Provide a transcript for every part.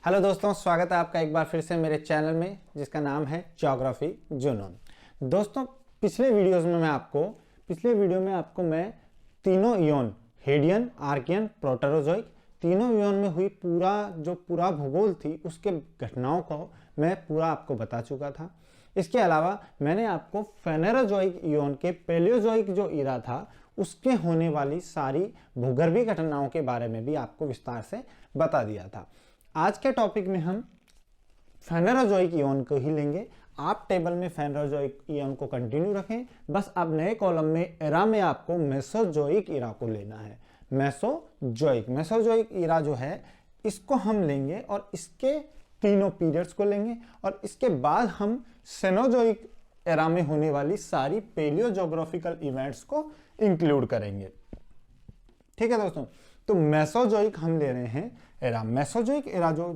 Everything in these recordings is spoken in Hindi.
हेलो दोस्तों, स्वागत है आपका एक बार फिर से मेरे चैनल में जिसका नाम है ज्योग्राफी जुनून। दोस्तों, पिछले वीडियो में आपको मैं तीनों इयोन हेडियन, आर्कियन, प्रोटेरोजोइक तीनों इयोन में हुई पूरा भूगोल थी उसके घटनाओं को मैं पूरा आपको बता चुका था। इसके अलावा मैंने आपको फेनेरोजोइक इयोन के पैलियोजोइक जो इरा था उसके होने वाली सारी भूगर्भीय घटनाओं के बारे में भी आपको विस्तार से बता दिया था। आज के टॉपिक में हम फेनेरोजोइक इयोन को ही लेंगे। आप टेबल में फेनेरोजोइक इयोन को कंटिन्यू रखें, बस अब नए कॉलम में एरा में आपको मेसोजोइक इरा को लेना है। मेसोजोइक इरा जो है इसको हम लेंगे और इसके तीनों पीरियड्स को लेंगे और इसके बाद हम सेनोजोइक एरा में होने वाली सारी पेलियोजोग्राफिकल इवेंट्स को इंक्लूड करेंगे। ठीक है दोस्तों, तो मेसोजोइक हम ले रहे हैं एरा। मेसोजोइक एरा जो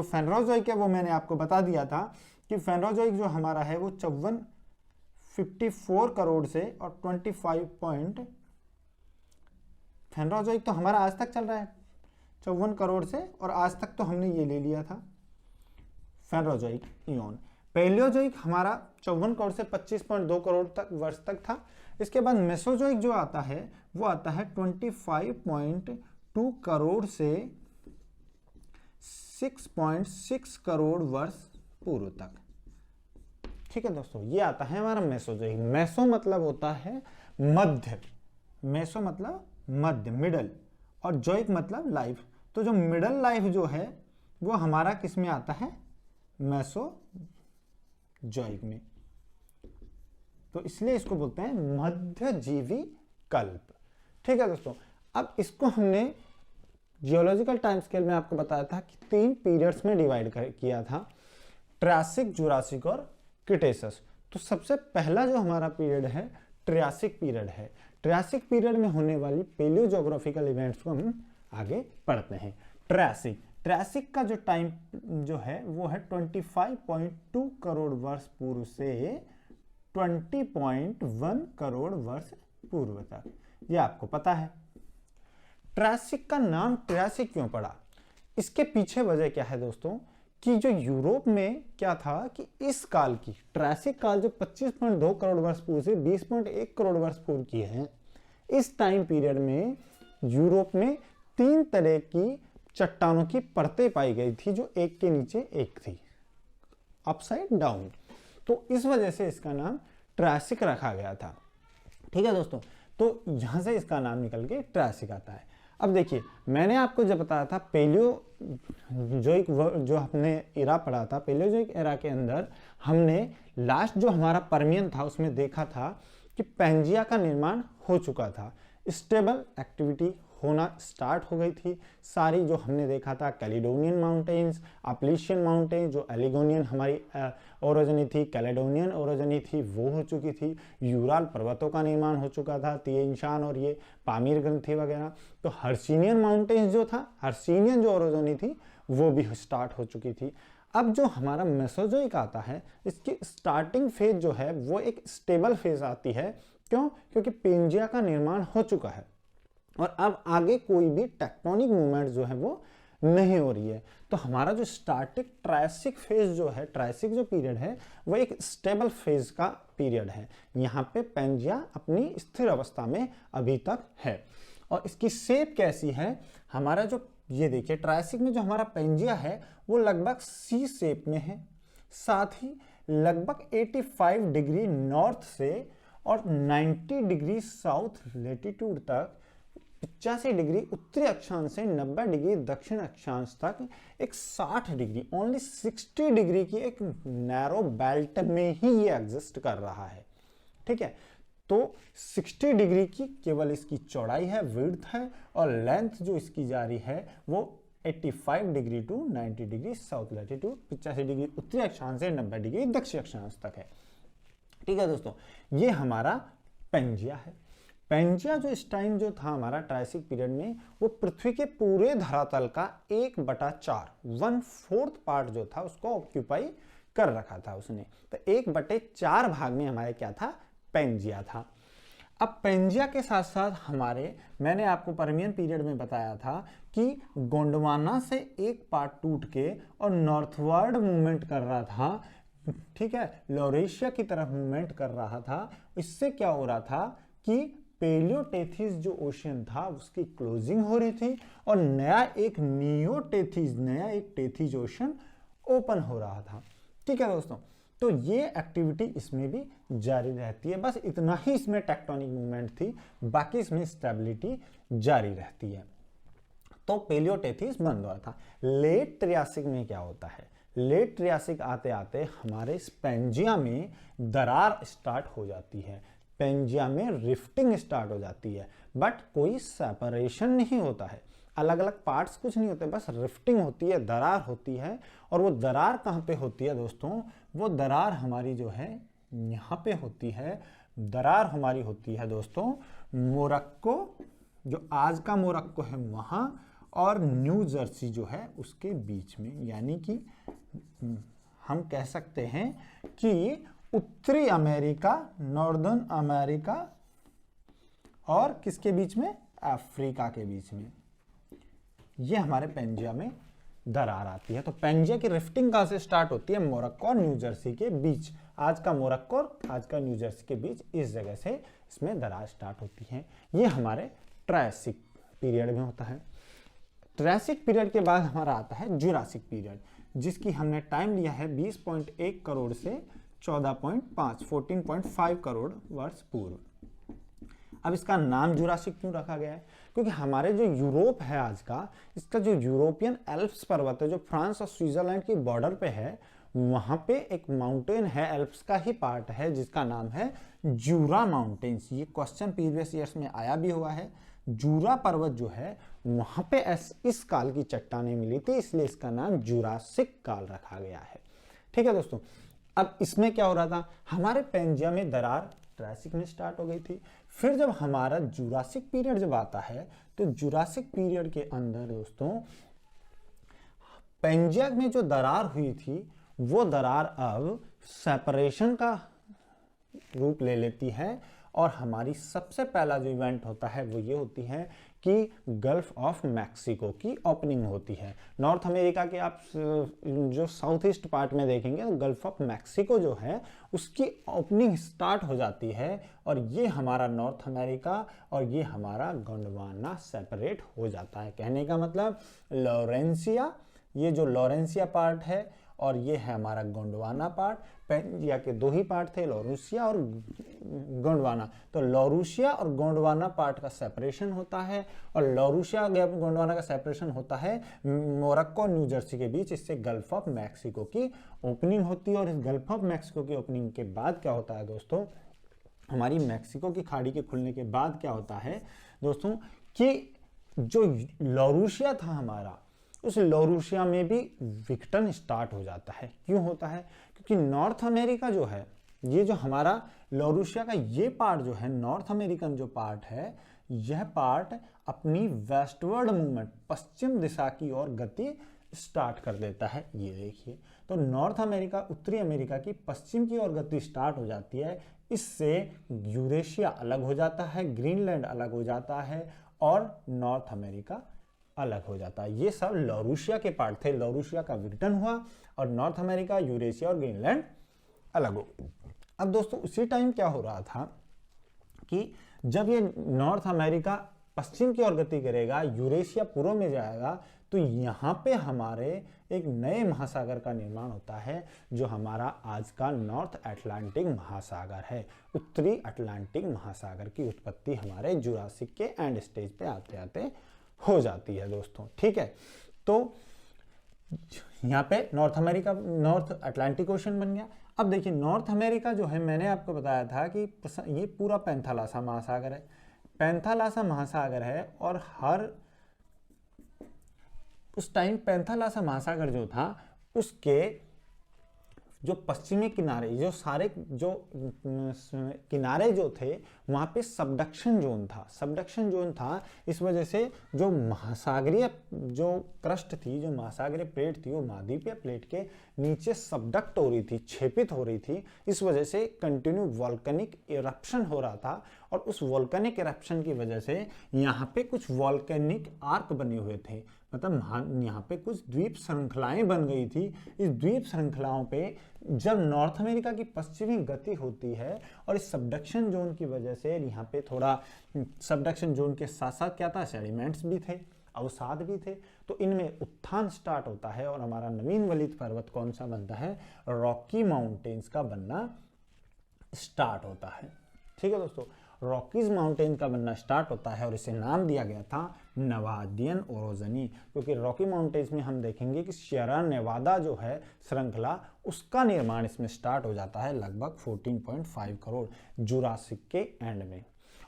फेनेरोजोइक है वो मैंने आपको बता दिया था कि फेनेरोजोइक जो हमारा है वो 54 करोड़ से और 25 पॉइंट फेनेरोजोइक तो हमारा आज तक चल रहा है 54 करोड़ से, और आज तक तो हमने ये ले लिया था फेनेरोजोइक इयोन। पैलियोजोइक हमारा 54 करोड़ से 25.2 करोड़ तक वर्ष तक था। इसके बाद मेसोजोइक जो आता है वो आता है 25.2 करोड़ से 6.6 करोड़ वर्ष पूर्व तक। ठीक है दोस्तों, ये आता है हमारा मेसोजोइक। मेसो मतलब होता है मध्य, मेसो मतलब मध्य, मिडल, और जोइक मतलब लाइफ। तो जो मिडल लाइफ जो है वो हमारा किस में आता है? मेसोजोइक में। तो इसलिए इसको बोलते हैं मध्यजीवी कल्प। ठीक है दोस्तों, अब इसको हमने जियोलॉजिकल टाइम स्केल में आपको बताया था कि 3 पीरियड्स में डिवाइड किया था, ट्रायसिक, जुरासिक और क्रिटेशियस। तो सबसे पहला जो हमारा पीरियड है ट्रायसिक पीरियड है। ट्रायसिक पीरियड में होने वाली पेलियोजोग्राफिकल इवेंट्स को हम आगे पढ़ते हैं। ट्रायसिक का जो टाइम जो है वो है 25.2 करोड़ वर्ष पूर्व से 20.1 करोड़ वर्ष पूर्व तक, ये आपको पता है। ट्रायसिक का नाम ट्रायसिक क्यों पड़ा? इसके पीछे वजह क्या है दोस्तों कि जो यूरोप में क्या था कि इस काल की ट्रायसिक काल जो 25.2 करोड़ वर्ष पूर्व से 20.1 करोड़ वर्ष पूर्व की है, इस टाइम पीरियड में यूरोप में 3 तरह की चट्टानों की परतें पाई गई थी जो एक के नीचे एक थी, अपसाइड डाउन। तो इस वजह से इसका नाम ट्रायसिक रखा गया था। ठीक है दोस्तों, तो यहां से इसका नाम निकल के ट्रायसिक आता है। अब देखिए, मैंने आपको जब बताया था पेलियोजोइक जो हमने एरा पढ़ा था, पेलियोजोइक एरा के अंदर हमने लास्ट जो हमारा परमियन था उसमें देखा था कि पैंजिया का निर्माण हो चुका था, स्टेबल एक्टिविटी होना स्टार्ट हो गई थी। सारी जो हमने देखा था कैलिडोनियन माउंटेन्स, अपलिशियन माउंटेन, जो एलिगोनियन हमारी ओरोजनी थी, कैलेडोनियन ओरोजनी थी, वो हो चुकी थी। यूराल पर्वतों का निर्माण हो चुका था, तिएनशान और ये पामीर ग्रंथि वगैरह। तो हर्सिनियन माउंटेन्स जो था, हर्सिनियन जो ओरोजनी थी वो भी स्टार्ट हो चुकी थी। अब जो हमारा मेसोजोइक आता है, इसकी स्टार्टिंग फेज जो है वो एक स्टेबल फेज आती है। क्यों? क्योंकि पेंजिया का निर्माण हो चुका है और अब आगे कोई भी टेक्टोनिक मूवमेंट जो है वो नहीं हो रही है। तो हमारा जो स्टार्टिक ट्रायसिक फेज जो है, ट्रायसिक जो पीरियड है वो एक स्टेबल फेज का पीरियड है। यहाँ पे पेंजिया अपनी स्थिर अवस्था में अभी तक है। और इसकी शेप कैसी है? हमारा जो ये देखिए ट्रायसिक में जो हमारा पेंजिया है वो लगभग सी शेप में है, साथ ही लगभग 85 डिग्री नॉर्थ से और 90 डिग्री साउथ लेटीट्यूड तक, 85 डिग्री उत्तरी अक्षांश से 90 डिग्री दक्षिण अक्षांश तक एक 60 डिग्री, ओनली 60 डिग्री की एक नैरो बेल्ट में ही ये एग्जिस्ट कर रहा है। ठीक है, तो 60 डिग्री की केवल इसकी चौड़ाई है, विड्थ है, और लेंथ जो इसकी जा रही है वो 85 degree to 90 degree south latitude, 85 degree उत्तरी अक्षांश से 90 डिग्री दक्षिण अक्षांश तक है। ठीक है दोस्तों, ये हमारा पेंजिया है। पेंजिया जो इस टाइम जो था हमारा ट्रायसिक पीरियड में, वो पृथ्वी के पूरे धरातल का 1/4 1/4 पार्ट जो था उसको ऑक्यूपाई कर रखा था उसने। तो 1/4 भाग में हमारे क्या था? पेंजिया था। अब पेंजिया के साथ साथ हमारे, मैंने आपको पर्मियन पीरियड में बताया था कि गोंडवाना से एक पार्ट टूट के और नॉर्थवर्ड मूवमेंट कर रहा था, ठीक है, लॉरेशिया की तरफ मूवमेंट कर रहा था। इससे क्या हो रहा था कि पेलियोटेथिस जो ओशियन था उसकी क्लोजिंग हो रही थी और नया एक नियोटेथिस, नया एक टेथिस ओशियन ओपन हो रहा था। ठीक है दोस्तों, तो ये एक्टिविटी इसमें भी जारी रहती है। बस इतना ही इसमें टेक्टोनिक मूवमेंट थी, बाकी इसमें स्टेबिलिटी जारी रहती है। तो पेलियोटेथिस बंद हुआ था। लेट ट्रियासिक में क्या होता है, लेट ट्रियासिक आते आते हमारे स्पेंजिया में दरार स्टार्ट हो जाती है, पेंजिया में रिफ्टिंग स्टार्ट हो जाती है, बट कोई सेपरेशन नहीं होता है, अलग अलग पार्ट्स कुछ नहीं होते, बस रिफ्टिंग होती है, दरार होती है। और वो दरार कहाँ पे होती है दोस्तों, वो दरार हमारी जो है यहाँ पे होती है। दरार हमारी होती है दोस्तों मोरक्को, जो आज का मोरक्को है वहाँ, और न्यू जर्सी जो है उसके बीच में। यानी कि हम कह सकते हैं कि उत्तरी अमेरिका, नॉर्दर्न अमेरिका और किसके बीच में, अफ्रीका के बीच में, ये हमारे पेंजिया में दरार आती है। तो पेंजिया की रिफ्टिंग कहाँ से स्टार्ट होती है, मोरक्को और न्यू जर्सी के बीच, आज का मोरक्को और आज का न्यू जर्सी के बीच, इस जगह से इसमें दरार स्टार्ट होती है। ये हमारे ट्रायसिक पीरियड में होता है। ट्रायसिक पीरियड के बाद हमारा आता है जुरासिक पीरियड, जिसकी हमने टाइम लिया है 20.1 करोड़ से 14.5 करोड़ वर्ष पूर्व। अब इसका नाम जुरासिक क्यों रखा गया है, क्योंकि हमारे जो यूरोप है आज का, इसका जो यूरोपियन एल्प्स पर्वत है जो फ्रांस और स्विट्जरलैंड की बॉर्डर पे है, वहां पे एक माउंटेन है, एल्प्स का ही पार्ट है, जिसका नाम है जूरा माउंटेन्स। ये क्वेश्चन प्रीवियस ईयर्स में आया भी हुआ है। जूरा पर्वत जो है वहां पे इस काल की चट्टानें मिली थी, इसलिए इसका नाम जुरासिक काल रखा गया है। ठीक है दोस्तों, अब इसमें क्या हो रहा था, हमारे पेंजिया में दरार ट्रायसिक में स्टार्ट हो गई थी। फिर जब हमारा जुरासिक पीरियड जब आता है, तो जुरासिक पीरियड के अंदर दोस्तों पेंजिया में जो दरार हुई थी, वो दरार अब सेपरेशन का रूप ले लेती है। और हमारी सबसे पहला जो इवेंट होता है वो ये होती है कि गल्फ ऑफ मैक्सिको की ओपनिंग होती है। नॉर्थ अमेरिका के आप जो साउथ ईस्ट पार्ट में देखेंगे तो गल्फ ऑफ मैक्सिको जो है उसकी ओपनिंग स्टार्ट हो जाती है, और ये हमारा नॉर्थ अमेरिका और ये हमारा गोंडवाना सेपरेट हो जाता है। कहने का मतलब लॉरेंसिया, ये जो लॉरेंसिया पार्ट है, और ये है हमारा गोंडवाना पार्ट। पेंजिया के दो ही पार्ट थे, लॉरूसिया और गोंडवाना। तो लॉरूसिया और गोंडवाना पार्ट का सेपरेशन होता है, और लॉरूसिया गोंडवाना का सेपरेशन होता है मोरक्को और न्यू जर्सी के बीच। इससे गल्फ ऑफ मैक्सिको की ओपनिंग होती है। और इस गल्फ ऑफ मैक्सिको की ओपनिंग के बाद क्या होता है दोस्तों, हमारी मैक्सिको की खाड़ी के खुलने के बाद क्या होता है दोस्तों, कि जो लॉरूसिया था हमारा, उस लॉरूसिया में भी विघटन स्टार्ट हो जाता है। क्यों होता है, क्योंकि नॉर्थ अमेरिका जो है, ये जो हमारा लॉरूसिया का ये पार्ट जो है, नॉर्थ अमेरिकन जो पार्ट है, यह पार्ट अपनी वेस्टवर्ड मूवमेंट, पश्चिम दिशा की ओर गति स्टार्ट कर देता है। ये देखिए, तो नॉर्थ अमेरिका उत्तरी अमेरिका की पश्चिम की ओर गति स्टार्ट हो जाती है। इससे यूरेशिया अलग हो जाता है, ग्रीनलैंड अलग हो जाता है, और नॉर्थ अमेरिका अलग हो जाता है। ये सब लॉरूसिया के पार्ट थे। लॉरूसिया का विघटन हुआ और नॉर्थ अमेरिका, यूरेशिया और ग्रीनलैंड अलग हो गए। अब दोस्तों उसी टाइम क्या हो रहा था कि जब ये नॉर्थ अमेरिका पश्चिम की ओर गति करेगा, यूरेशिया पूर्व में जाएगा, तो यहाँ पे हमारे एक नए महासागर का निर्माण होता है, जो हमारा आज का नॉर्थ अटलांटिक महासागर है। उत्तरी अटलांटिक महासागर की उत्पत्ति हमारे जुरासिक के एंड स्टेज पे आते आते हो जाती है दोस्तों। ठीक है, तो यहाँ पे north America, north Atlantic ocean बन गया। अब देखिए नॉर्थ अमेरिका जो है, मैंने आपको बताया था कि ये पूरा पैंथालासा महासागर है, पैंथालासा महासागर है। और हर उस टाइम पैंथालासा महासागर जो था, उसके जो पश्चिमी किनारे, जो सारे जो किनारे जो थे, वहां पे सबडक्शन जोन था। इस वजह से जो महासागरीय जो क्रस्ट थी, जो महासागरीय प्लेट थी, वो महाद्वीपीय प्लेट के नीचे सबडक्ट हो रही थी, छेपित हो रही थी। इस वजह से कंटिन्यू वॉल्केनिक इरप्शन हो रहा था, और उस वॉल्केनिक इरप्शन की वजह से यहाँ पे कुछ वॉल्केनिक आर्क बने हुए थे, मतलब यहाँ पे कुछ द्वीप श्रृंखलाएं बन गई थी। इस द्वीप श्रृंखलाओं पे जब नॉर्थ अमेरिका की पश्चिमी गति होती है और इस सबडक्शन जोन की वजह से यहाँ पे थोड़ा सबडक्शन जोन के साथ साथ क्या था, सेडिमेंट्स भी थे, अवसाद भी थे, तो इनमें उत्थान स्टार्ट होता है और हमारा नवीन वलित पर्वत कौन सा बनता है, रॉकी माउंटेन्स का बनना स्टार्ट होता है। ठीक है दोस्तों, रॉकीज माउंटेन का बनना स्टार्ट होता है और इसे नाम दिया गया था नेवाडियन ओरोजनी, क्योंकि रॉकी माउंटेन्स में हम देखेंगे कि सियरा नेवादा जो है श्रृंखला, उसका निर्माण इसमें स्टार्ट हो जाता है लगभग 14.5 करोड़ जुरासिक के एंड में।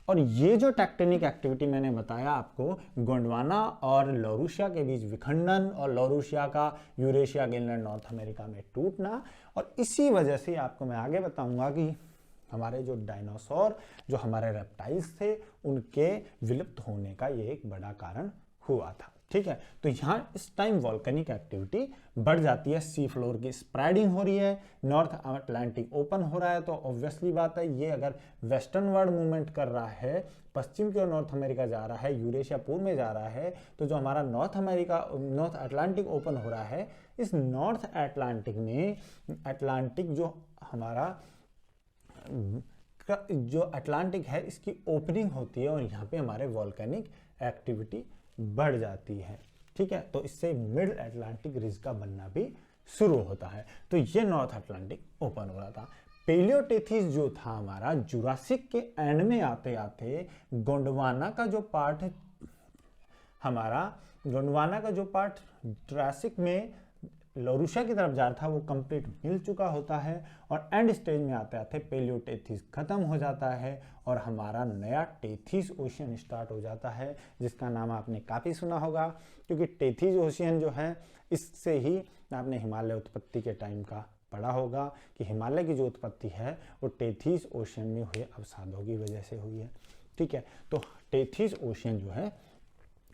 और ये जो टेक्टोनिक एक्टिविटी मैंने बताया आपको, गोंडवाना और लॉरूशिया के बीच विखंडन और लॉरूशिया का यूरेशिया, ग्रीनलैंड, नॉर्थ अमेरिका में टूटना, और इसी वजह से आपको मैं आगे बताऊंगा कि हमारे जो डायनासोर, जो हमारे रेप्टाइल्स थे, उनके विलुप्त होने का ये एक बड़ा कारण हुआ था। ठीक है, तो यहाँ इस टाइम वॉल्केनिक एक्टिविटी बढ़ जाती है, सी फ्लोर की स्प्रेडिंग हो रही है, नॉर्थ अटलांटिक ओपन हो रहा है, तो ऑब्वियसली बात है ये अगर वेस्टर्न वर्ल्ड मूवमेंट कर रहा है, पश्चिम की ओर नॉर्थ अमेरिका जा रहा है, यूरेशिया पूर्व में जा रहा है, तो जो हमारा नॉर्थ अटलांटिक ओपन हो रहा है, इस नॉर्थ अटलांटिक में अटलांटिक जो हमारा जो अटलांटिक है, इसकी ओपनिंग होती है और यहाँ पे हमारे वॉल्केनिक एक्टिविटी बढ़ जाती है। ठीक है, तो इससे मिड अटलांटिक रिज का बनना भी शुरू होता है। तो ये नॉर्थ अटलांटिक ओपन हो रहा था। पेलियोटेथिस जो था हमारा, जुरासिक के एंड में आते आते गोंडवाना का जो पार्ट हमारा, गोंडवाना का जो पार्ट जुरासिक में लॉरूशिया की तरफ जा रहा था, वो कंप्लीट मिल चुका होता है और एंड स्टेज में आते आते पेलियोटेथिस खत्म हो जाता है और हमारा नया टेथिस ओशियन स्टार्ट हो जाता है, जिसका नाम आपने काफ़ी सुना होगा, क्योंकि टेथिस ओशियन जो है, इससे ही आपने हिमालय उत्पत्ति के टाइम का पढ़ा होगा कि हिमालय की जो उत्पत्ति है वो टेथिस ओशियन में हुए अवसादों की वजह से हुई है। ठीक है, तो टेथिस ओशियन जो है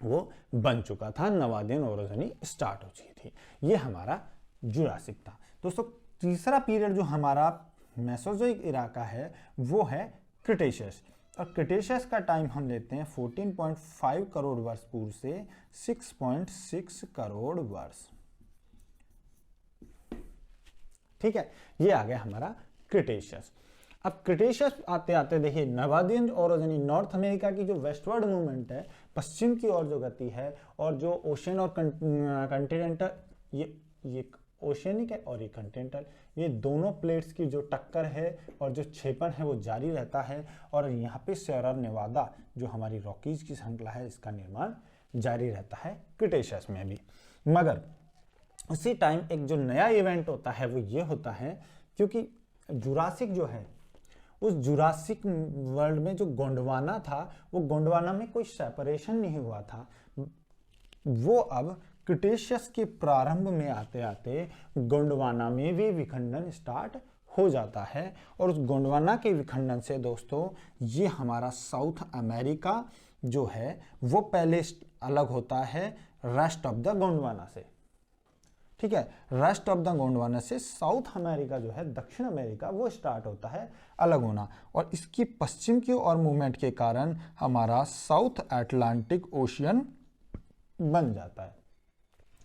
वो बन चुका था, नेवाडियन ओरोजनी स्टार्ट हो चुकी थी। ये हमारा जुरासिक था। दोस्तों, तीसरा पीरियड जो हमारा मेसोजोइक इरा का है वो है क्रिटेशियस, और क्रिटेशियस का टाइम हम लेते हैं 14.5 करोड़ वर्ष पूर्व से 6.6 करोड़ वर्ष। ठीक है, ये आ गया हमारा क्रिटेशियस। अब क्रिटेशियस आते आते देखिए, नेवाडियन ओरोजनी, नॉर्थ अमेरिका की जो वेस्टवर्ड मूवमेंट है, पश्चिम की ओर जो गति है, और जो ओशियन और कंटिनेंटल, ये ओशियनिक है और ये कंटिनेंटल, ये दोनों प्लेट्स की जो टक्कर है और जो छेपन है वो जारी रहता है, और यहाँ पे सियरा नेवादा जो हमारी रॉकीज की श्रृंखला है, इसका निर्माण जारी रहता है क्रिटेशियस में भी। मगर उसी टाइम एक जो नया इवेंट होता है वो ये होता है, क्योंकि जुरासिक जो है, उस जुरासिक वर्ल्ड में जो गोंडवाना था, वो गोंडवाना में कोई सेपरेशन नहीं हुआ था, वो अब क्रिटेशियस के प्रारंभ में आते आते गोंडवाना में भी विखंडन स्टार्ट हो जाता है, और उस गोंडवाना के विखंडन से दोस्तों ये हमारा साउथ अमेरिका जो है वो पहले अलग होता है रेस्ट ऑफ द गोंडवाना से। ठीक है, रेस्ट ऑफ द गोंडवाना से साउथ अमेरिका जो है, दक्षिण अमेरिका, वो स्टार्ट होता है अलग होना, और इसकी पश्चिम की ओर मूवमेंट के कारण हमारा साउथ अटलांटिक ओशियन बन जाता है।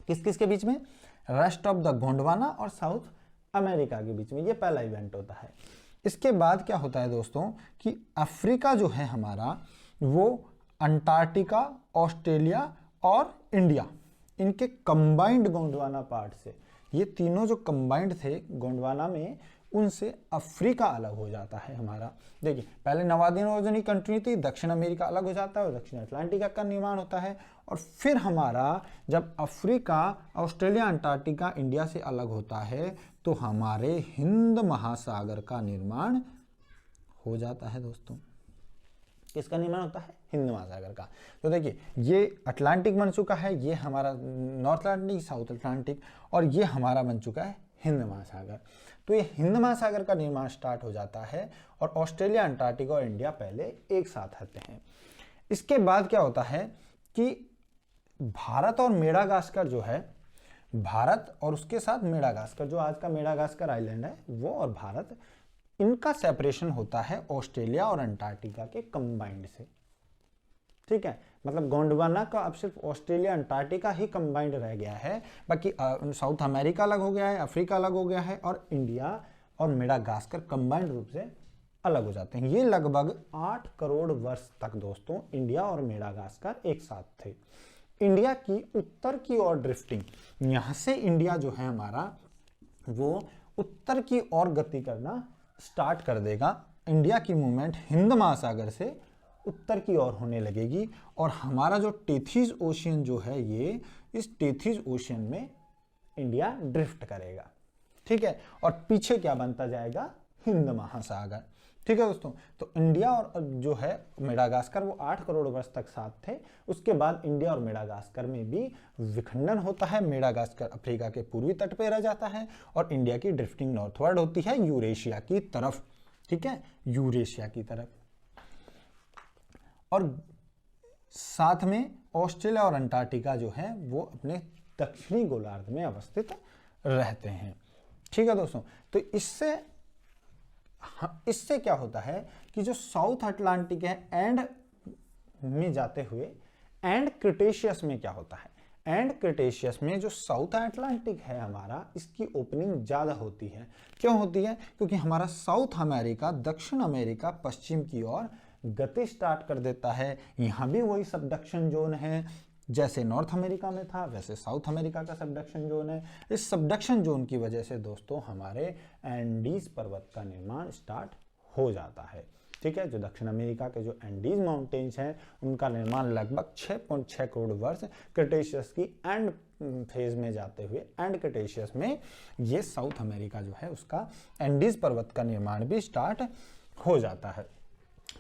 किस किस के बीच में? रेस्ट ऑफ द गोंडवाना और साउथ अमेरिका के बीच में, ये पहला इवेंट होता है। इसके बाद क्या होता है दोस्तों कि अफ्रीका जो है हमारा, वो अंटार्कटिका, ऑस्ट्रेलिया और इंडिया, इनके कंबाइंड गोंडवाना पार्ट से, ये तीनों जो कंबाइंड थे गोंडवाना में, उनसे अफ्रीका अलग हो जाता है हमारा। देखिए, पहले नेवाडियन ओरोजनी कंटिन्यू थी, दक्षिण अमेरिका अलग हो जाता है और दक्षिण अटलांटिका का निर्माण होता है, और फिर हमारा जब अफ्रीका, ऑस्ट्रेलिया, अंटार्कटिका, इंडिया से अलग होता है, तो हमारे हिंद महासागर का निर्माण हो जाता है दोस्तों। किसका निर्माण होता है? हिंद महासागर का। तो देखिए, ये अटलांटिक बन चुका है, ये हमारा नॉर्थ अटलांटिक, साउथ अटलांटिक, और ये हमारा बन चुका है हिंद महासागर। तो ये हिंद महासागर का निर्माण स्टार्ट हो जाता है और ऑस्ट्रेलिया, अंटार्कटिका और इंडिया पहले एक साथ आते हैं। इसके बाद क्या होता है कि भारत और मेडागास्कर जो है, भारत और उसके साथ मेडागास्कर, जो आज का मेडागास्कर आइलैंड है, वो और भारत, इनका सेपरेशन होता है ऑस्ट्रेलिया और अंटार्कटिका के कंबाइंड से। ठीक है, मतलब गोंडवाना का अब सिर्फ ऑस्ट्रेलिया अंटार्कटिका ही कंबाइंड रह गया है, बाकी साउथ अमेरिका अलग हो गया है, अफ्रीका अलग हो गया है और इंडिया और मेडागास्कर कंबाइंड रूप से अलग हो जाते हैं। ये लगभग 8 करोड़ वर्ष तक दोस्तों इंडिया और मेडागास्कर एक साथ थे। इंडिया की उत्तर की ओर ड्रिफ्टिंग, यहाँ से इंडिया जो है हमारा वो उत्तर की ओर गति करना स्टार्ट कर देगा। इंडिया की मूवमेंट हिंद महासागर से उत्तर की ओर होने लगेगी और हमारा जो टेथिस ओशियन जो है, ये इस टेथिस ओशियन में इंडिया ड्रिफ्ट करेगा। ठीक है, और पीछे क्या बनता जाएगा, हिंद महासागर। ठीक है दोस्तों, तो इंडिया और जो है मेडागास्कर वो 8 करोड़ वर्ष तक साथ थे। उसके बाद इंडिया और मेडागास्कर में भी विखंडन होता है। मेडागास्कर अफ्रीका के पूर्वी तट पे रह जाता है और इंडिया की ड्रिफ्टिंग नॉर्थवर्ड होती है यूरेशिया की तरफ। ठीक है, यूरेशिया की तरफ। और साथ में ऑस्ट्रेलिया और अंटार्कटिका जो है वो अपने दक्षिणी गोलार्ध में अवस्थित रहते हैं। ठीक है दोस्तों, तो इससे क्या होता है कि जो साउथ अटलांटिक है एंड में जाते हुए एंड क्रिटेशियस में क्या होता है, एंड क्रिटेशियस में जो साउथ अटलांटिक है हमारा, इसकी ओपनिंग ज़्यादा होती है। क्यों होती है, क्योंकि हमारा साउथ अमेरिका, दक्षिण अमेरिका पश्चिम की ओर गति स्टार्ट कर देता है। यहाँ भी वही सबडक्शन जोन है, जैसे नॉर्थ अमेरिका में था वैसे साउथ अमेरिका का सबडक्शन जोन है। इस सबडक्शन जोन की वजह से दोस्तों हमारे एंडीज पर्वत का निर्माण स्टार्ट हो जाता है। ठीक है, जो दक्षिण अमेरिका के जो एंडीज माउंटेन्स हैं उनका निर्माण लगभग 6.6 करोड़ वर्ष क्रिटेशियस की एंड फेज में जाते हुए एंड क्रिटेशियस में ये साउथ अमेरिका जो है उसका एंडीज पर्वत का निर्माण भी स्टार्ट हो जाता है।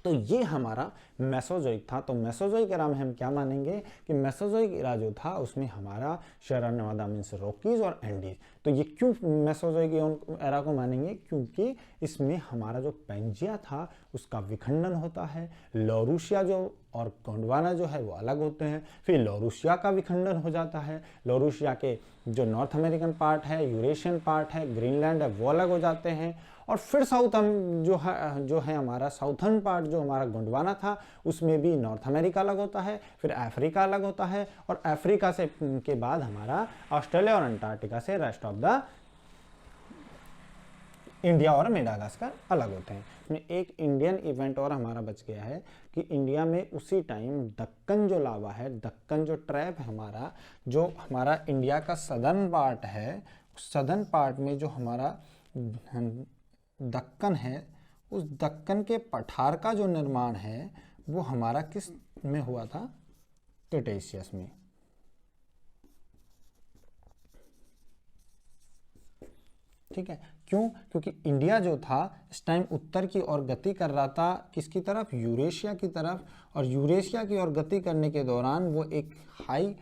तो ये हमारा मेसोजोइक था। तो मेसोजोइक एरा में हम क्या मानेंगे कि मेसोजोइक एरा जो था उसमें हमारा शेरा नेवादा मीन्स रॉकीज और एंडीज। तो ये क्यों मेसोजोइक एरा को मानेंगे, क्योंकि इसमें हमारा जो पेंजिया था उसका विखंडन होता है। लॉरूशिया जो और गोंडवाना जो है वो अलग होते हैं, फिर लॉरूशिया का विखंडन हो जाता है। लॉरूशिया के जो नॉर्थ अमेरिकन पार्ट है, यूरेशियन पार्ट है, ग्रीनलैंड है, वो अलग हो जाते हैं। और फिर साउथ जो है हमारा साउथर्न पार्ट जो हमारा गोंडवाना था उसमें भी नॉर्थ अमेरिका अलग होता है, फिर अफ्रीका अलग होता है और अफ्रीका से के बाद हमारा ऑस्ट्रेलिया और अंटार्कटिका से रेस्ट ऑफ द इंडिया और मेडागास्कर अलग होते हैं। इसमें एक इंडियन इवेंट और हमारा बच गया है कि इंडिया में उसी टाइम दक्कन जो लावा है, दक्कन जो ट्रैप है हमारा, जो हमारा इंडिया का सदर्न पार्ट है, सदर्न पार्ट में जो हमारा दक्कन है, उस दक्कन के पठार का जो निर्माण है वो हमारा किस में हुआ था, क्रिटेशियस में। ठीक है, क्यों, क्योंकि इंडिया जो था इस टाइम उत्तर की ओर गति कर रहा था, किसकी तरफ, यूरेशिया की तरफ। और यूरेशिया की ओर गति करने के दौरान वो एक हाई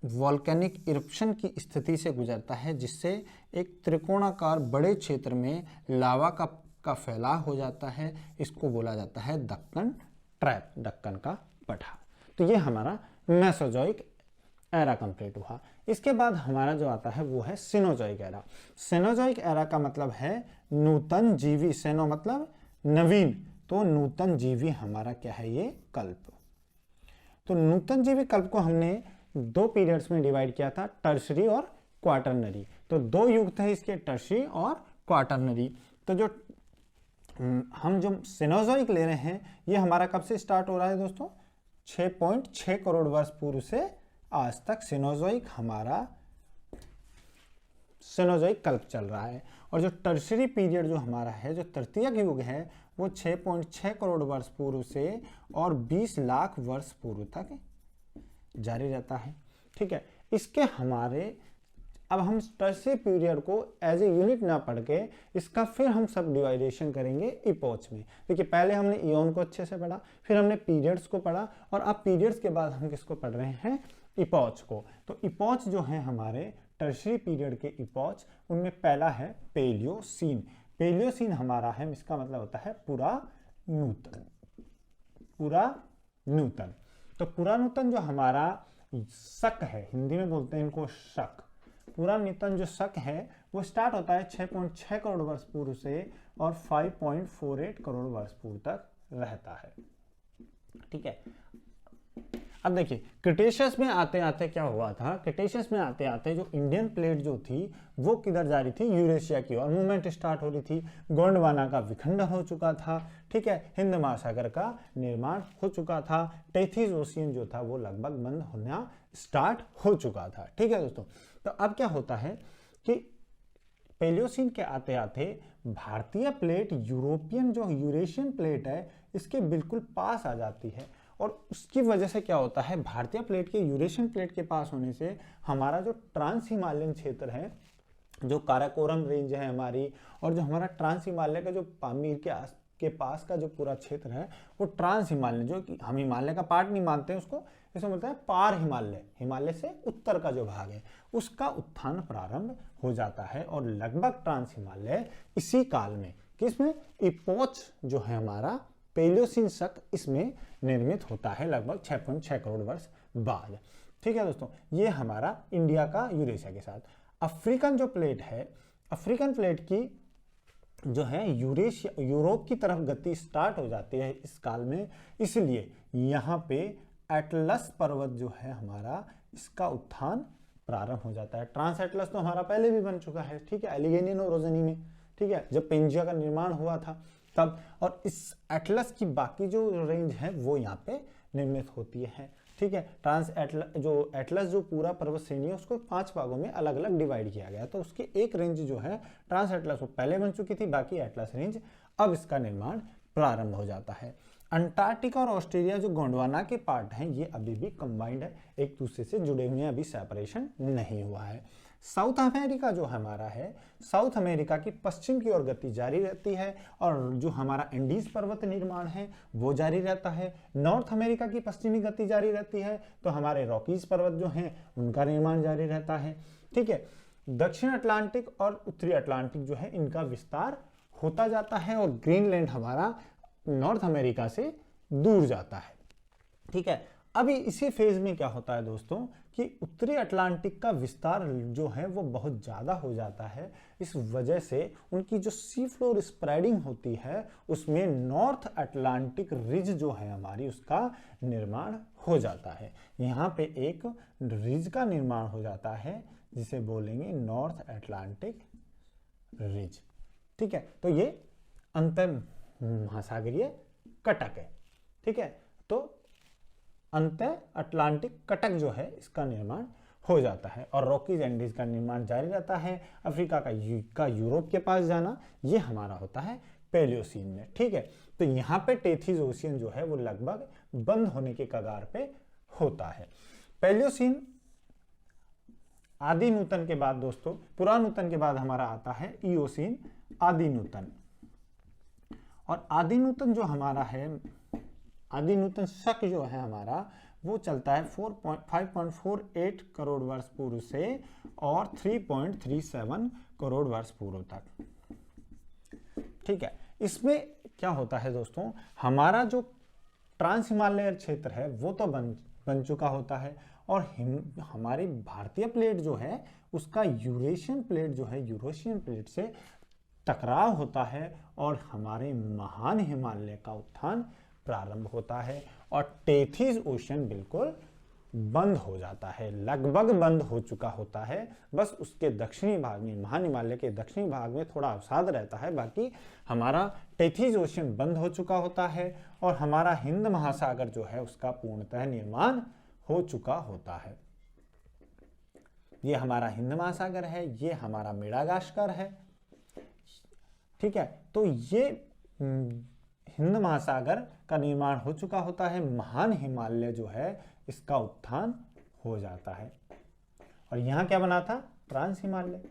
वॉल्केनिक इरप्शन की स्थिति से गुजरता है, जिससे एक त्रिकोणाकार बड़े क्षेत्र में लावा का फैलाव हो जाता है। इसको बोला जाता है दक्कन ट्रैप, दक्कन का पठार। तो ये हमारा मेसोजोइक एरा कंप्लीट हुआ। इसके बाद हमारा जो आता है वो है सिनोजोइक एरा। सिनोजोइक एरा का मतलब है नूतन जीवी, सेनो मतलब नवीन, तो नूतन जीवी हमारा क्या है, ये कल्प। तो नूतन जीवी कल्प को हमने 2 पीरियड्स में डिवाइड किया था, टर्शरी और क्वाटरनरी। तो 2 युग थे इसके, टर्शरी और क्वाटरनरी। तो जो हम जो सिनोजोइक ले रहे हैं ये हमारा कब से स्टार्ट हो रहा है दोस्तों, 6.6 करोड़ वर्ष पूर्व से आज तक सिनोजोइक हमारा सिनोजोइक कल्प चल रहा है। और जो टर्शरी पीरियड जो हमारा है, जो तृतीयक युग है, वो 6.6 करोड़ वर्ष पूर्व से और 20 लाख वर्ष पूर्व तक जारी रहता है। ठीक है, इसके हमारे अब हम टर्शरी पीरियड को एज ए यूनिट ना पढ़ के इसका फिर हम सब डिवाइडेशन करेंगे इपोच में। देखिए पहले हमने इयोन को अच्छे से पढ़ा, फिर हमने पीरियड्स को पढ़ा और अब पीरियड्स के बाद हम किसको पढ़ रहे हैं, इपोच को। तो इपोच जो है हमारे टर्शियरी पीरियड के इपॉच, उनमें पहला है पेलियोसीन। पेलियोसीन हमारा है, इसका मतलब होता है पुरानूतन। पुरानूतन, तो पुरानूतन जो हमारा शक है, हिंदी में बोलते हैं इनको शक, पुरानूतन जो शक है वो स्टार्ट होता है 6.6 करोड़ वर्ष पूर्व से और 5.48 करोड़ वर्ष पूर्व तक रहता है। ठीक है, अब देखिए क्रिटेशियस में आते आते क्या हुआ था, क्रिटेशियस में आते आते जो इंडियन प्लेट जो थी वो किधर जा रही थी, यूरेशिया की ओर मूवमेंट स्टार्ट हो रही थी। गोंडवाना का विखंडन हो चुका था। ठीक है, हिंद महासागर का निर्माण हो चुका था। टेथिस ओशियन जो था वो लगभग बंद होना स्टार्ट हो चुका था। ठीक है दोस्तों, तो अब क्या होता है कि पेलियोसीन के आते आते भारतीय प्लेट यूरोपियन जो यूरेशियन प्लेट है इसके बिल्कुल पास आ जाती है, और उसकी वजह से क्या होता है, भारतीय प्लेट के यूरेशियन प्लेट के पास होने से हमारा जो ट्रांस हिमालयन क्षेत्र है, जो काराकोरम रेंज है हमारी, और जो हमारा ट्रांस हिमालय का जो पामीर के पास का जो पूरा क्षेत्र है वो ट्रांस हिमालय, जो कि हम हिमालय का पार्ट नहीं मानते हैं उसको, इसमें बोलते हैं पार हिमालय, हिमालय से उत्तर का जो भाग है उसका उत्थान प्रारंभ हो जाता है। और लगभग ट्रांस हिमालय इसी काल में, किसमें, इपोच जो है हमारा पेलियोसीन शक, इसमें निर्मित होता है लगभग 6.6 करोड़ वर्ष बाद। ठीक है दोस्तों, ये हमारा इंडिया का यूरेशिया के साथ। अफ्रीकन जो प्लेट है, अफ्रीकन प्लेट की जो है यूरेशिया यूरोप की तरफ गति स्टार्ट हो जाती है इस काल में, इसलिए यहाँ पे एटलस पर्वत जो है हमारा, इसका उत्थान प्रारंभ हो जाता है। ट्रांस एटलस तो हमारा पहले भी बन चुका है, ठीक है, एलिगेनियन और रोजनी में, ठीक है, जब पेंजिया का निर्माण हुआ था तब। और इस एटलस की बाकी जो रेंज है वो यहाँ पे निर्मित होती है। ठीक है, ट्रांस एटलस जो पूरा पर्वत श्रेणी है उसको 5 भागों में अलग अलग डिवाइड किया गया, तो उसकी एक रेंज जो है ट्रांस एटलस वो पहले बन चुकी थी, बाकी एटलस रेंज अब इसका निर्माण प्रारंभ हो जाता है। अंटार्कटिका और ऑस्ट्रेलिया जो गोंडवाना के पार्ट हैं ये अभी भी कंबाइंड है, एक दूसरे से जुड़े हुए हैं, अभी सेपरेशन नहीं हुआ है। साउथ अमेरिका जो हमारा है, साउथ अमेरिका की पश्चिम की ओर गति जारी रहती है, और जो हमारा एंडीज पर्वत निर्माण है वो जारी रहता है। नॉर्थ अमेरिका की पश्चिमी गति जारी रहती है, तो हमारे रॉकीज पर्वत जो हैं उनका निर्माण जारी रहता है। ठीक है, दक्षिण अटलांटिक और उत्तरी अटलांटिक जो है इनका विस्तार होता जाता है, और ग्रीनलैंड हमारा नॉर्थ अमेरिका से दूर जाता है। ठीक है, अभी इसी फेज में क्या होता है दोस्तों कि उत्तरी अटलांटिक का विस्तार जो है वो बहुत ज़्यादा हो जाता है। इस वजह से उनकी जो सी फ्लोर स्प्रेडिंग होती है उसमें नॉर्थ अटलांटिक रिज जो है हमारी, उसका निर्माण हो जाता है। यहाँ पे एक रिज का निर्माण हो जाता है जिसे बोलेंगे नॉर्थ अटलांटिक रिज। ठीक है, तो ये अंतर महासागरीय कटक है। ठीक है, तो अंत अटलांटिक कटक जो है इसका निर्माण हो जाता है, और रॉकीज एंडीज का निर्माण जारी रहता है। अफ्रीका का यूरोप के पास जाना ये हमारा होता है पेलियोसीन में। ठीक है, तो यहाँ पे टेथिस ओशियन जो है वो लगभग बंद होने के कगार पे होता है। पेलियोसीन आदि नूतन के बाद दोस्तों, पुरानूतन के बाद हमारा आता है इओसीन आदि नूतन। और आदि नूतन जो हमारा है, आदि नूतन शक जो है हमारा वो चलता है 5.48 करोड़ वर्ष पूर्व से और 3.37 करोड़ वर्ष पूर्व तक। ठीक है, इसमें क्या होता है दोस्तों, हमारा जो ट्रांस हिमालय क्षेत्र है वो तो बन चुका होता है, और हमारी भारतीय प्लेट जो है उसका यूरेशियन प्लेट जो है यूरेशियन प्लेट से टकराव होता है, और हमारे महान हिमालय का उत्थान प्रारंभ होता है, और टेथिस ओशियन बिल्कुल बंद हो जाता है, लगभग बंद हो चुका होता है। बस उसके दक्षिणी भाग में, महान हिमालय के दक्षिणी भाग में थोड़ा अवसाद रहता है, बाकी हमारा टेथिस ओशियन बंद हो चुका होता है, और हमारा हिंद महासागर जो है उसका पूर्णतः निर्माण हो चुका होता है। ये हमारा हिंद महासागर है, ये हमारा मेडागास्कर है। ठीक है, तो ये हिंद महासागर का निर्माण हो चुका होता है, महान हिमालय जो है इसका उत्थान हो जाता है, और यहां क्या बना था, ट्रांस हिमालय।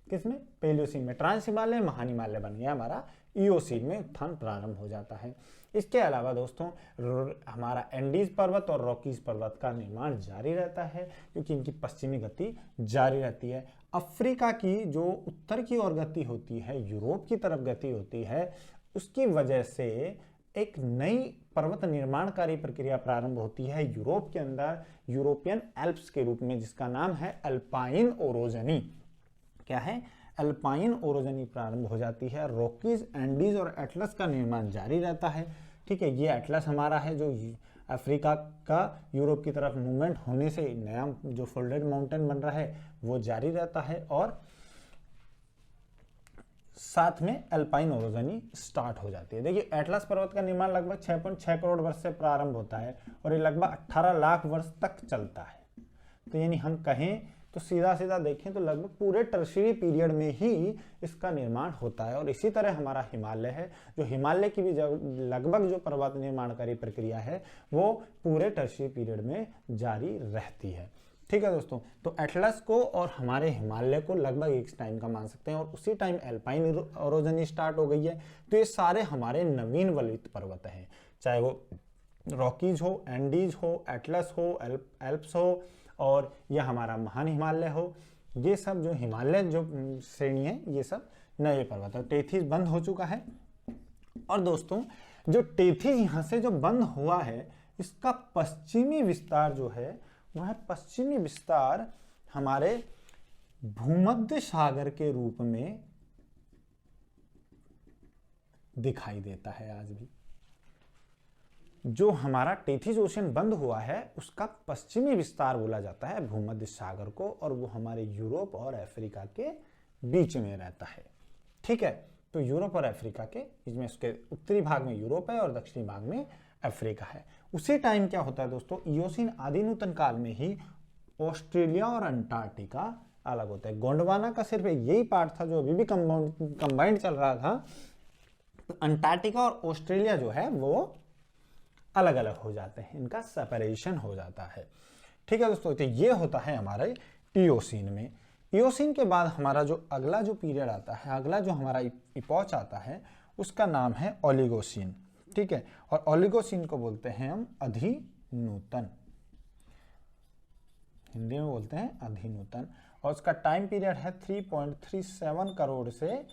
किसमें, पेलियोसीन में ट्रांस हिमालय, महान हिमालय बन गया हमारा ईओसीन में उत्थान प्रारंभ हो जाता है। इसके अलावा दोस्तों हमारा एंडीज पर्वत और रॉकीज पर्वत का निर्माण जारी रहता है, क्योंकि इनकी पश्चिमी गति जारी रहती है। अफ्रीका की जो उत्तर की ओर गति होती है, यूरोप की तरफ गति होती है, उसकी वजह से एक नई पर्वत निर्माणकारी प्रक्रिया प्रारंभ होती है यूरोप के अंदर, यूरोपियन एल्प्स के रूप में, जिसका नाम है अल्पाइन ओरोजनी। क्या है? अल्पाइन ओरोजनी प्रारंभ हो जाती है। रॉकीज, एंडीज और एटलस का निर्माण जारी रहता है। ठीक है, ये एटलस हमारा है जो अफ्रीका का यूरोप की तरफ मूवमेंट होने से नया जो फोल्डेड माउंटेन बन रहा है वो जारी रहता है, और साथ में अल्पाइन ओरोजनी स्टार्ट हो जाती है। देखिए, एटलस पर्वत का निर्माण लगभग 6.6 करोड़ वर्ष से प्रारंभ होता है और ये लगभग 18 लाख वर्ष तक चलता है। तो यानी हम कहें तो सीधा सीधा देखें तो लगभग पूरे टर्शियरी पीरियड में ही इसका निर्माण होता है। और इसी तरह हमारा हिमालय है, जो हिमालय की भी लगभग जो पर्वत निर्माणकारी प्रक्रिया है वो पूरे टर्शियरी पीरियड में जारी रहती है। ठीक है दोस्तों, तो एटलस को और हमारे हिमालय को लगभग एक टाइम का मान सकते हैं, और उसी टाइम एल्पाइन ओरोजनी स्टार्ट हो गई है। तो ये सारे हमारे नवीन वलित पर्वत हैं, चाहे वो रॉकीज हो, एंडीज हो, एटलस हो, एल्प्स हो, और यह हमारा महान हिमालय हो। ये सब जो हिमालय जो श्रेणी है, ये सब नए पर्वत है। टेथिस बंद हो चुका है। और दोस्तों, जो टेथिस यहाँ से जो बंद हुआ है, इसका पश्चिमी विस्तार जो है वह पश्चिमी विस्तार हमारे भूमध्य सागर के रूप में दिखाई देता है आज भी। जो हमारा टेथिस ओशन बंद हुआ है उसका पश्चिमी विस्तार बोला जाता है भूमध्य सागर को, और वो हमारे यूरोप और अफ्रीका के बीच में रहता है। ठीक है, तो यूरोप और अफ्रीका के बीच में, उसके उत्तरी भाग में यूरोप है और दक्षिणी भाग में अफ्रीका है। उसी टाइम क्या होता है दोस्तों, इयोसीन आदि नूतन काल में ही ऑस्ट्रेलिया और अंटार्कटिका अलग होता है। गोंडवाना का सिर्फ यही पार्ट था जो अभी भी कंबाइंड चल रहा था। तो अंटार्कटिका और ऑस्ट्रेलिया जो है वो अलग अलग हो जाते हैं, इनका सेपरेशन हो जाता है। ठीक है दोस्तों, तो ये होता है हमारे इयोसीन में। इयोसीन के बाद हमारा जो अगला जो पीरियड आता है, अगला जो हमारा इपॉच आता है, उसका नाम है ओलिगोसीन। ठीक है, और ओलिगोसीन को बोलते हैं हम अधिनूतन, हिंदी में बोलते हैं अधिनूतन, और उसका टाइम पीरियड है 3.37 करोड़ से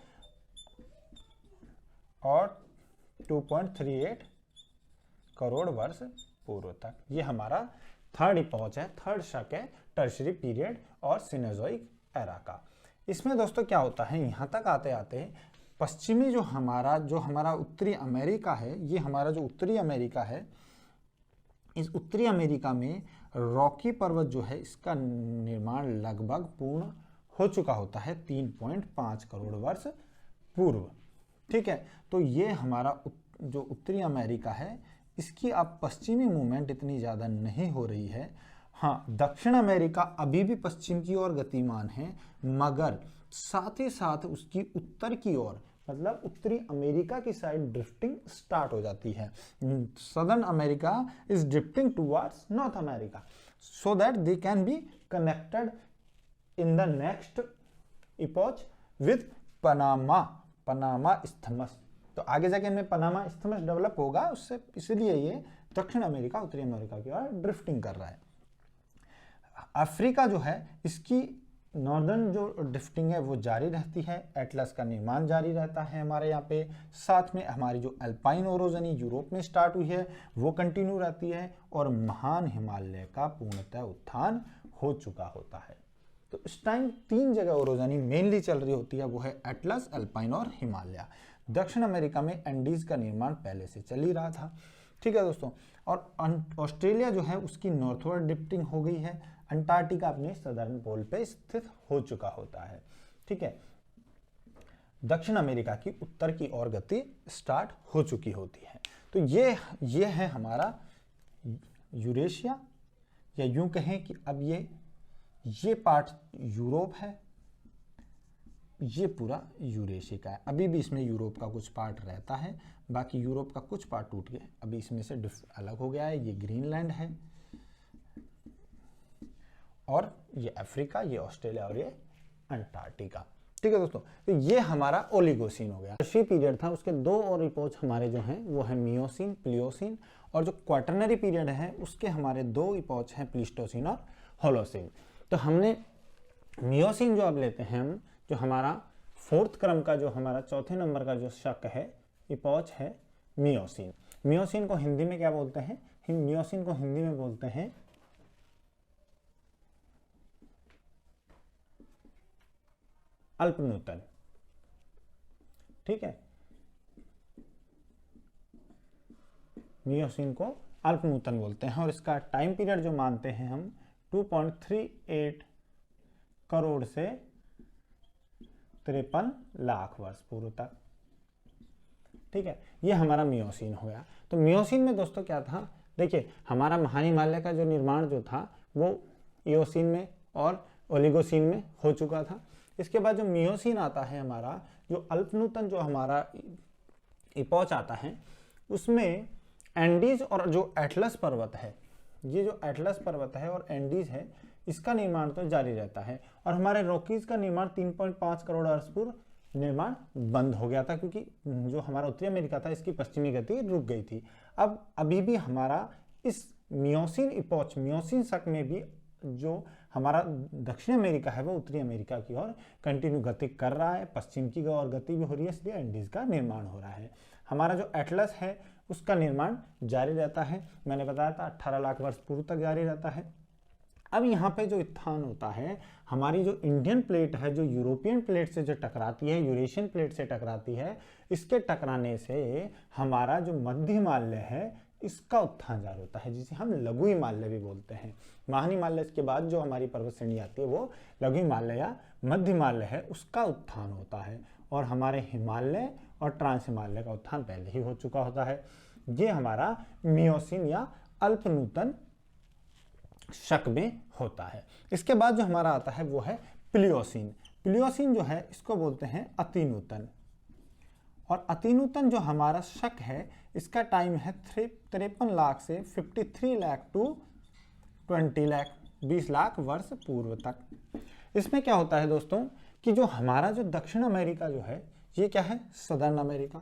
और 2.38 करोड़ वर्ष पूर्व तक। ये हमारा थर्ड इपॉच है, थर्ड शक है टर्शियरी पीरियड और सिनेजोइक एरा का। इसमें दोस्तों क्या होता है, यहाँ तक आते आते पश्चिमी जो हमारा उत्तरी अमेरिका है, ये हमारा जो उत्तरी अमेरिका है, इस उत्तरी अमेरिका में रॉकी पर्वत जो है इसका निर्माण लगभग पूर्ण हो चुका होता है 3.5 करोड़ वर्ष पूर्व। ठीक है, तो ये हमारा जो उत्तरी अमेरिका है, इसकी अब पश्चिमी मूवमेंट इतनी ज़्यादा नहीं हो रही है। हाँ, दक्षिण अमेरिका अभी भी पश्चिम की ओर गतिमान है, मगर साथ ही साथ उसकी उत्तर की ओर, मतलब उत्तरी अमेरिका की साइड ड्रिफ्टिंग स्टार्ट हो जाती है। Southern America is drifting towards north America so that they can be connected in the next epoch with Panama isthmus. तो आगे जाके इनमें पनामा इस्थमस डेवलप होगा, उससे इसलिए ये दक्षिण अमेरिका उत्तरी अमेरिका की ओर ड्रिफ्टिंग कर रहा है। अफ्रीका जो है, इसकी नॉर्दर्न जो ड्रिफ्टिंग है वो जारी रहती है, एटलस का निर्माण जारी रहता है हमारे यहाँ पे। साथ में हमारी जो अल्पाइन ओरोजनी यूरोप में स्टार्ट हुई है वो कंटिन्यू रहती है, और महान हिमालय का पूर्णतः उत्थान हो चुका होता है। तो इस टाइम 3 जगह ओरोजनी मेनली चल रही होती है, वो है एटलस, अल्पाइन और हिमालय। दक्षिण अमेरिका में एंडीज का निर्माण पहले से चल ही रहा था। ठीक है दोस्तों, और ऑस्ट्रेलिया जो है उसकी नॉर्थवर्ड ड्रिफ्टिंग हो गई है, अंटार्कटिका अपने सदर्न पोल पे स्थित हो चुका होता है। ठीक है, दक्षिण अमेरिका की उत्तर की ओर गति स्टार्ट हो चुकी होती है। तो ये है हमारा यूरेशिया, या यूं कहें कि अब ये पार्ट यूरोप है, ये पूरा यूरेशिया का है। अभी भी इसमें यूरोप का कुछ पार्ट रहता है, बाकी यूरोप का कुछ पार्ट टूट गया, अभी इसमें से अलग हो गया है। ये ग्रीनलैंड है, और ये अफ्रीका, ये ऑस्ट्रेलिया और ये अंटार्कटिका। ठीक है दोस्तों, तो ये हमारा ओलिगोसीन हो गया। टर्शियरी पीरियड था, उसके दो और इपोच हमारे जो हैं वो है मियोसीन, प्लियोसीन, और जो क्वाटरनरी पीरियड है उसके हमारे दो इपोच हैं प्लीस्टोसीन और होलोसीन। तो हमने मियोसीन जो अब लेते हैं हम, जो हमारा फोर्थ क्रम का, जो हमारा चौथे नंबर का जो शक है, इपोच है मियोसीन। मियोसीन को हिंदी में क्या बोलते हैं? मियोसीन को हिंदी में बोलते हैं अल्पनूतन। ठीक है, मियोसीन को अल्पनूतन बोलते हैं, और इसका टाइम पीरियड जो मानते हैं हम 2.38 करोड़ से 53 लाख वर्ष पूर्व तक। ठीक है, ये हमारा मियोसीन हो गया। तो मियोसीन में दोस्तों क्या था, देखिए हमारा महान हिमालय का जो निर्माण जो था वो इयोसीन में और ओलिगोसीन में हो चुका था। इसके बाद जो मियोसीन आता है हमारा, जो अल्पनूतन जो हमारा इपोच आता है, उसमें एंडीज और जो एटलस पर्वत है, ये जो एटलस पर्वत है और एंडीज है, इसका निर्माण तो जारी रहता है। और हमारे रॉकीज का निर्माण 3.5 करोड़ वर्ष पूर्व निर्माण बंद हो गया था, क्योंकि जो हमारा उत्तरी अमेरिका था इसकी पश्चिमी गति रुक गई थी। अब अभी भी हमारा इस मियोसीन इपोच, मियोसीन शक में भी जो हमारा दक्षिण अमेरिका है वो उत्तरी अमेरिका की ओर कंटिन्यू गति कर रहा है, पश्चिम की ओर गति भी हो रही है, इसलिए एंडीज का निर्माण हो रहा है। हमारा जो एटलस है उसका निर्माण जारी रहता है, मैंने बताया था 18 लाख वर्ष पूर्व तक जारी रहता है। अब यहाँ पे जो उत्थान होता है, हमारी जो इंडियन प्लेट है जो यूरोपियन प्लेट से जो टकराती है, यूरेशियन प्लेट से टकराती है, इसके टकराने से हमारा जो मध्य हिमालय है इसका उत्थान जारी होता है, जिसे हम लघु हिमालय भी बोलते हैं। महान हिमालय के बाद जो हमारी पर्वत श्रेणी आती है वो लघु हिमालय या मध्य हिमालय है, उसका उत्थान होता है। और हमारे हिमालय और ट्रांस हिमालय का उत्थान पहले ही हो चुका होता है। ये हमारा मियोसीन या अल्पनूतन शक में होता है। इसके बाद जो हमारा आता है वो है प्लियोसीन। प्लियोसीन जो है इसको बोलते हैं अतिनूतन, और अतिनूतन जो हमारा शक है इसका टाइम है 53 लाख से 53 लाख टू 20 लाख, 20 लाख वर्ष पूर्व तक। इसमें क्या होता है दोस्तों कि जो हमारा जो दक्षिण अमेरिका जो है, ये क्या है? सदर्न अमेरिका,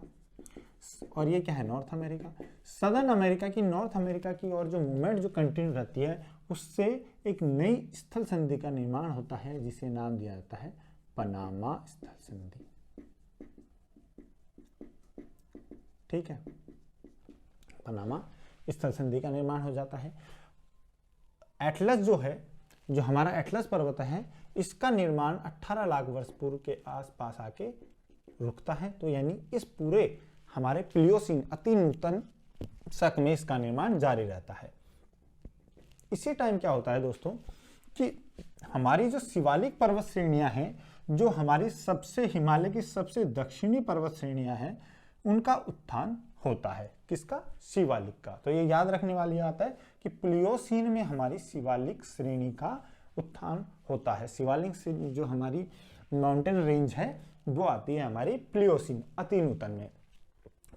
और ये क्या है? North America. सदर्न अमेरिका की नॉर्थ अमेरिका की और जो मूवमेंट जो कंटिन्यू रहती है, उससे एक नई स्थल संधि का निर्माण होता है, जिसे नाम दिया जाता है पनामा स्थल संधि। ठीक है, पनामा स्थल संधि का निर्माण हो जाता है। एटलस जो है, जो हमारा एटलस पर्वत है, इसका निर्माण 18 लाख वर्ष पूर्व के आसपास आके रुकता है। तो यानी इस पूरे हमारे प्लियोसीन अतिनूतन शक में इसका निर्माण जारी रहता है। इसी टाइम क्या होता है दोस्तों कि हमारी जो शिवालिक पर्वत श्रेणियां हैं, जो हमारी सबसे हिमालय की सबसे दक्षिणी पर्वत श्रेणियां हैं, उनका उत्थान होता है। किसका? शिवालिक का। तो ये याद रखने वाली बात है कि प्लियोसीन में हमारी शिवालिक श्रेणी का उत्थान होता है। शिवालिक से जो हमारी माउंटेन रेंज है वो आती है हमारी प्लियोसीन अतिनूतन में।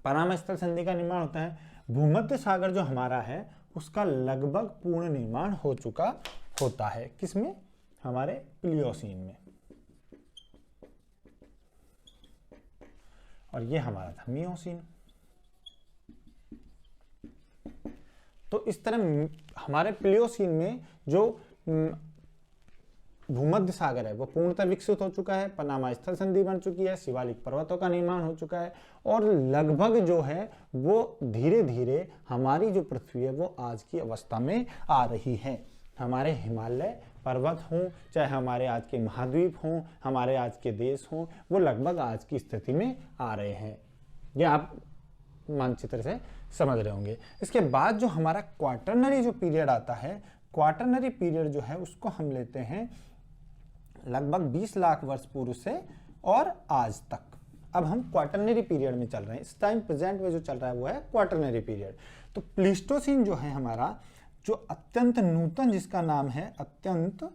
पनामा स्थल संधि का निर्माण होता है। भूमध्य सागर जो हमारा है उसका लगभग पूर्ण निर्माण हो चुका होता है। किसमें? हमारे प्लियोसीन में। और ये हमारा था मियोसीन। तो इस तरह हमारे प्लियोसीन में जो भूमध्य सागर है वो पूर्णतः विकसित हो चुका है, पनामा स्थल संधि बन चुकी है, शिवालिक पर्वतों का निर्माण हो चुका है, और लगभग जो है वो धीरे धीरे हमारी जो पृथ्वी है वो आज की अवस्था में आ रही है। हमारे हिमालय पर्वत हों, चाहे हमारे आज के महाद्वीप हों, हमारे आज के देश हों, वो लगभग आज की स्थिति में आ रहे हैं। ये आप मानचित्र से समझ रहे होंगे। इसके बाद जो हमारा क्वाटरनरी जो पीरियड आता है, क्वाटरनरी पीरियड जो है उसको हम लेते हैं लगभग 20 लाख वर्ष पूर्व से और आज तक। अब हम क्वाटरनरी पीरियड में चल रहे हैं। इस टाइम प्रेजेंट में जो चल रहा है वो है क्वाटरनरी पीरियड। तो प्लीस्टोसीन जो है हमारा, जो अत्यंत नूतन, जिसका नाम है अत्यंत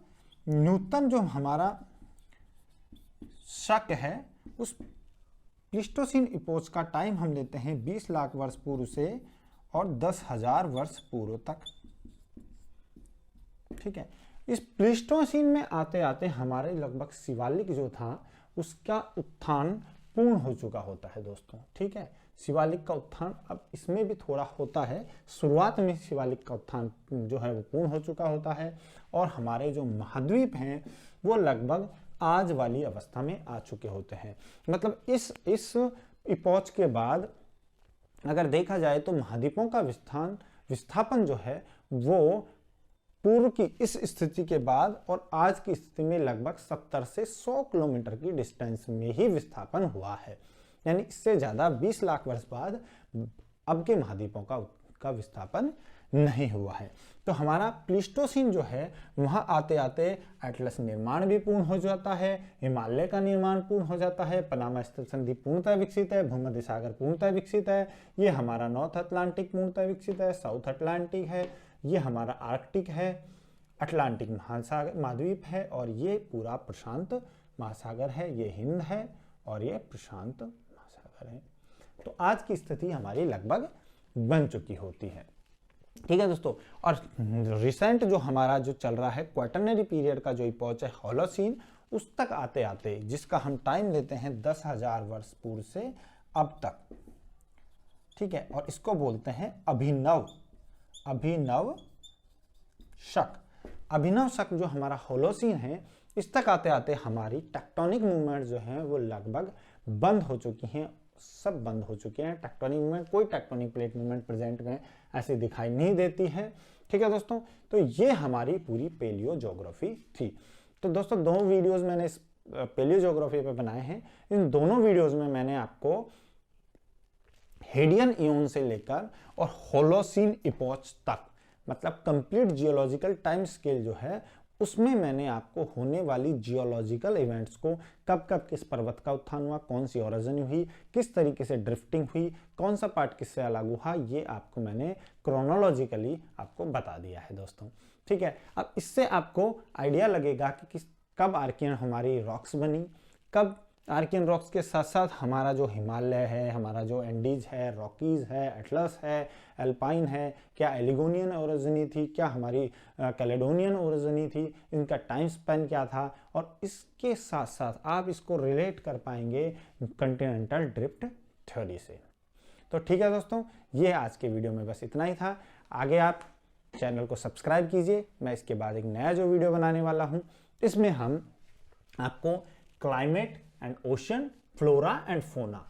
नूतन जो हमारा शक है, उस प्लीस्टोसीन इपोच का टाइम हम लेते हैं 20 लाख वर्ष पूर्व से और 10,000 वर्ष पूर्व तक। ठीक है, इस प्लीस्टोसीन में आते आते हमारे लगभग शिवालिक जो था उसका उत्थान पूर्ण हो चुका होता है दोस्तों। ठीक है, शिवालिक का उत्थान अब इसमें भी थोड़ा होता है, शुरुआत में शिवालिक का उत्थान जो है वो पूर्ण हो चुका होता है और हमारे जो महाद्वीप हैं वो लगभग आज वाली अवस्था में आ चुके होते हैं। मतलब इस इपोच के बाद अगर देखा जाए तो महाद्वीपों का विस्थापन जो है वो पूर्व की इस स्थिति के बाद और आज की स्थिति में लगभग 70 से 100 किलोमीटर की डिस्टेंस में ही विस्थापन हुआ है। यानी इससे ज्यादा 20 लाख वर्ष बाद अब के महाद्वीपों का विस्थापन नहीं हुआ है। तो हमारा प्लीस्टोसीन जो है वहां आते आते एटलस निर्माण भी पूर्ण हो जाता है, हिमालय का निर्माण पूर्ण हो जाता है, पनामा स्थल संधि पूर्णतः विकसित है, भूमध्य सागर पूर्णतः विकसित है, ये हमारा नॉर्थ अटलांटिक पूर्णतः विकसित है, साउथ अटलांटिक है, ये हमारा आर्कटिक है, अटलांटिक महासागर महाद्वीप है और ये पूरा प्रशांत महासागर है, ये हिंद है और ये प्रशांत महासागर है। तो आज की स्थिति हमारी लगभग बन चुकी होती है। ठीक है दोस्तों, और रिसेंट जो हमारा जो चल रहा है क्वाटरनरी पीरियड का जो इपोच है होलोसीन, उस तक आते आते जिसका हम टाइम लेते हैं 10,000 वर्ष पूर्व से अब तक। ठीक है, और इसको बोलते हैं अभिनव शक जो हमारा होलोसीन है, इस तक आते आते हमारी टेक्टोनिक मूवमेंट जो है वो लगभग बंद हो चुकी हैं, सब बंद हो चुके हैं। टेक्टोनिक मूवमेंट, कोई टेक्टोनिक प्लेट मूवमेंट प्रेजेंट में ऐसे दिखाई नहीं देती है। ठीक है दोस्तों, तो ये हमारी पूरी पेलियो ज्योग्राफी थी। तो दोस्तों 2 वीडियोस मैंने इस पेलियो ज्योग्राफी पे बनाए हैं। इन दोनों वीडियोस में मैंने आपको हेडियन इयोन से लेकर और होलोसीन इपोच तक, मतलब कंप्लीट जियोलॉजिकल टाइम स्केल जो है उसमें मैंने आपको होने वाली जियोलॉजिकल इवेंट्स को, कब कब किस पर्वत का उत्थान हुआ, कौन सी ओरिजिन हुई, किस तरीके से ड्रिफ्टिंग हुई, कौन सा पार्ट किससे अलग हुआ, ये आपको मैंने क्रोनोलॉजिकली आपको बता दिया है दोस्तों। ठीक है, अब इससे आपको आइडिया लगेगा कि कब आर्कियन हमारी रॉक्स बनी, कब आर्कियन रॉक्स के साथ साथ हमारा जो हिमालय है, हमारा जो एंडीज है, रॉकीज है, एटलस है, एल्पाइन है, क्या एलिगोनियन ओरिजिनी थी, क्या हमारी कैलेडोनियन ओरिजिनी थी, इनका टाइम स्पेन क्या था, और इसके साथ साथ आप इसको रिलेट कर पाएंगे कॉन्टिनेंटल ड्रिफ्ट थ्योरी से। तो ठीक है दोस्तों, ये आज के वीडियो में बस इतना ही था। आगे आप चैनल को सब्सक्राइब कीजिए, मैं इसके बाद एक नया जो वीडियो बनाने वाला हूँ इसमें हम आपको climate and ocean, flora and fauna,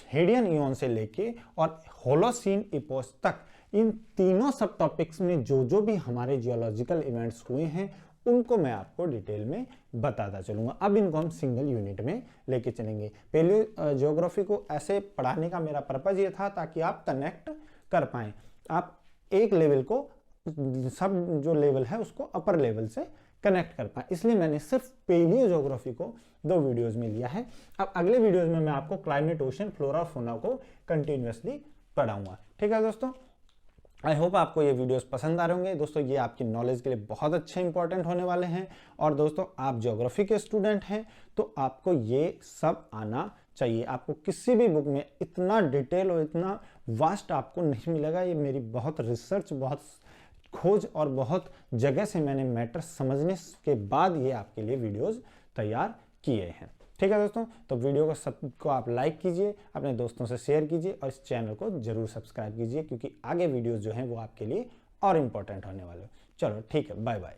Hadean Eoin से लेके और होलोसीन इपोच तक, इन तीनों सब टॉपिक्स में जो भी हमारे जियोलॉजिकल इवेंट्स हुए हैं उनको मैं आपको डिटेल में बताता चलूंगा। अब इनको हम सिंगल यूनिट में लेके चलेंगे। पेलियो ज्योग्राफी को ऐसे पढ़ाने का मेरा पर्पज ये था ताकि आप कनेक्ट कर पाएं, आप एक लेवल को, सब जो लेवल है उसको अपर लेवल से कनेक्ट कर पाए, इसलिए मैंने सिर्फ पेलियो ज्योग्राफी को 2 वीडियोस में लिया है। अब अगले वीडियोस में मैं आपको क्लाइमेट, ओशन, फ्लोरा, फोना को कंटिन्यूअसली पढ़ाऊंगा। ठीक है दोस्तों, आई होप आपको ये वीडियोस पसंद आ रहे होंगे। दोस्तों ये आपकी नॉलेज के लिए बहुत अच्छे इंपॉर्टेंट होने वाले हैं, और दोस्तों आप ज्योग्राफी के स्टूडेंट हैं तो आपको ये सब आना चाहिए। आपको किसी भी बुक में इतना डिटेल और इतना वास्ट आपको नहीं मिलेगा। ये मेरी बहुत रिसर्च, बहुत खोज और बहुत जगह से मैंने मैटर समझने के बाद ये आपके लिए वीडियोस तैयार किए हैं। ठीक है दोस्तों, तो वीडियो को सबको आप लाइक कीजिए, अपने दोस्तों से शेयर कीजिए और इस चैनल को जरूर सब्सक्राइब कीजिए, क्योंकि आगे वीडियोस जो हैं वो आपके लिए और इम्पोर्टेंट होने वाले हैं। चलो ठीक है, बाय बाय।